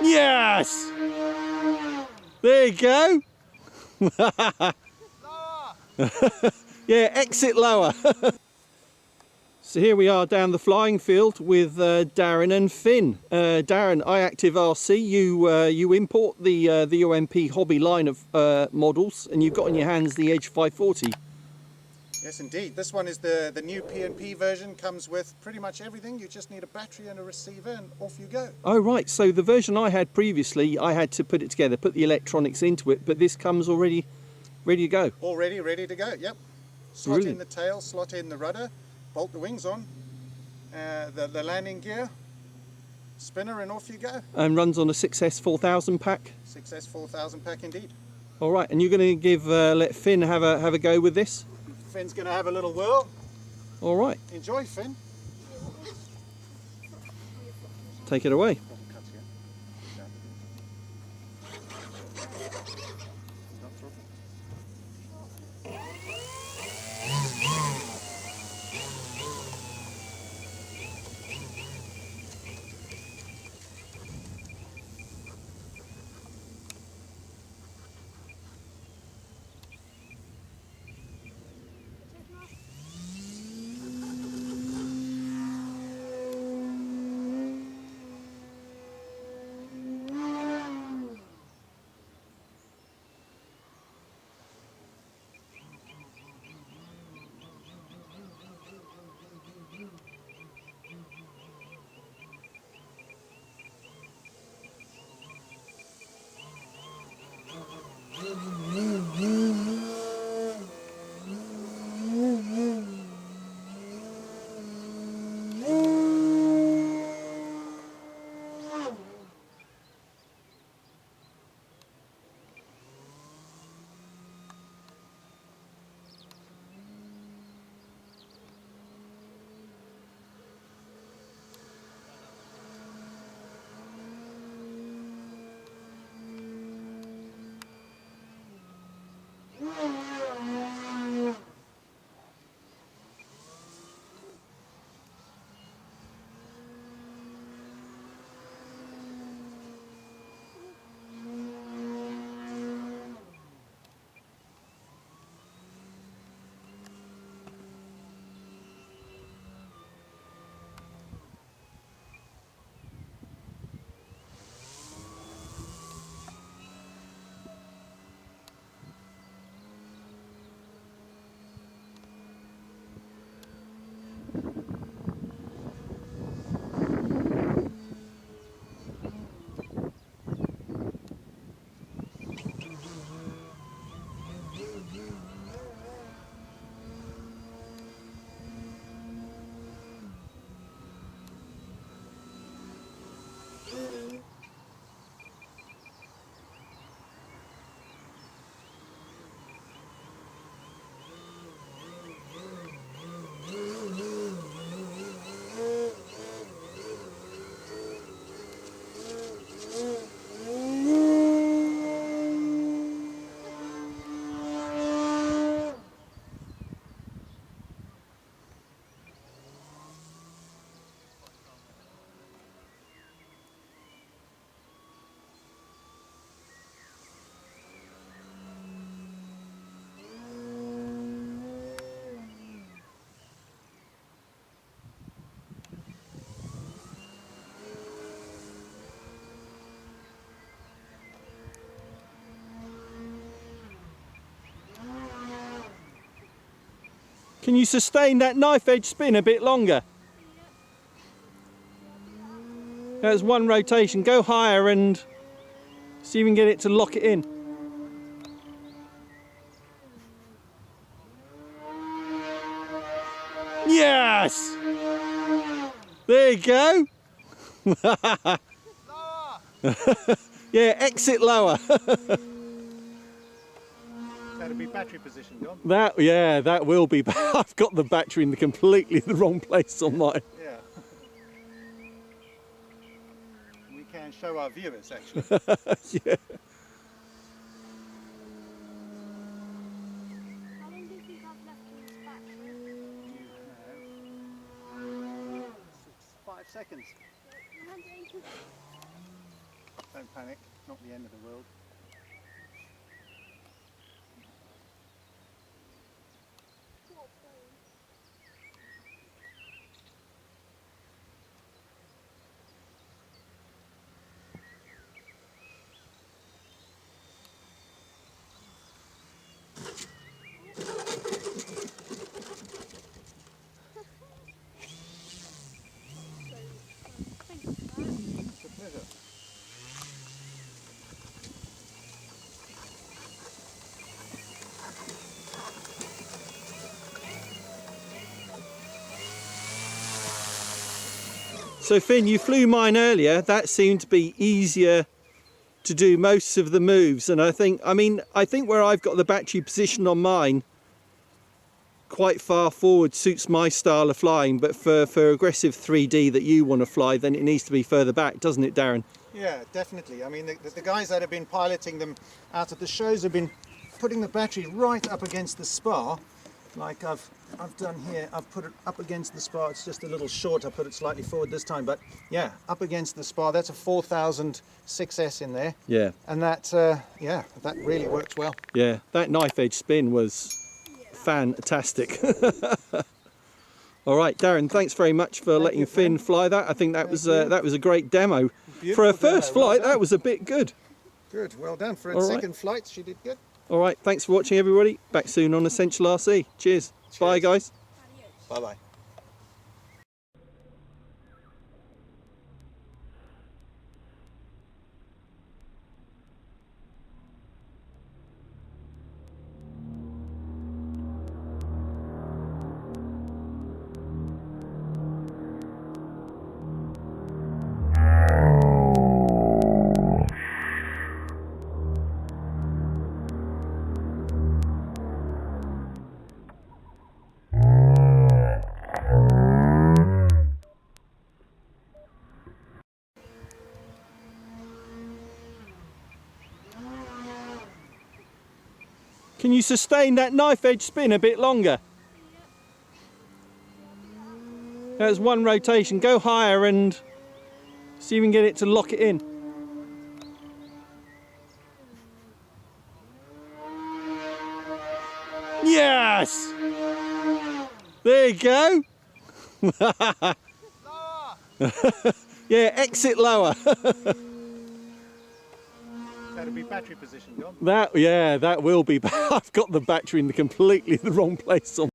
Yes! There you go. Yeah, exit lower. So here we are down the flying field with Daryn and Finn. Daryn, iActiveRC, you import the OMP Hobby line of models, and you've got in your hands the Edge 540. Yes, indeed. This one is the new PNP version. Comes with pretty much everything. You just need a battery and a receiver, and off you go. Oh right, so the version I had previously, I had to put it together, put the electronics into it, but this comes already ready to go. Already ready to go. Yep. Slot Brilliant. in the tail, slot in the rudder, bolt the wings on, the landing gear, spinner, and off you go. And runs on a 6S 4000 pack. 6S 4000 pack indeed. All right, and you're going to give let Finn have a go with this. Finn's going to have a little whirl. All right. Enjoy, Finn. Take it away. Can you sustain that knife edge spin a bit longer? That's one rotation. Go higher and see if you can get it to lock it in. Yes! There you go. Yeah, exit lower. That'll be battery position, John. That will be. I've got the battery in completely the wrong place on mine. Yeah. We can show our viewers actually. Yeah. How long do you think I've left in this battery? You have 5 seconds. Don't panic, not the end of the world. It's a pleasure. So Finn, you flew mine earlier. That seemed to be easier to do most of the moves, and I think where I've got the battery position on mine quite far forward suits my style of flying, but for aggressive 3D that you want to fly, then it needs to be further back, doesn't it, Darren? Yeah, definitely. I mean, the guys that have been piloting them out at the shows have been putting the battery right up against the spar, like I've done here. I've put it up against the spar. It's just a little short. I put it slightly forward this time, but yeah, up against the spar. That's a 4000 6S in there. Yeah. And that, yeah, that really works well. Yeah, that knife edge spin was fantastic. All right, Darren, thanks very much for letting Finn fly that. I think that was a great demo. Beautiful For a first demo, well flight, done. that was a bit good. Good, well done. For All its right. second flight, she did good. All right, thanks for watching, everybody. Back soon on Essential RC. Cheers. Bye, guys. Bye-bye. Can you sustain that knife edge spin a bit longer? That's one rotation. Go higher and see if you can get it to lock it in. Yes! There you go. Yeah, exit lower. That'll be battery position, John. That will be. I've got the battery in completely the wrong place on.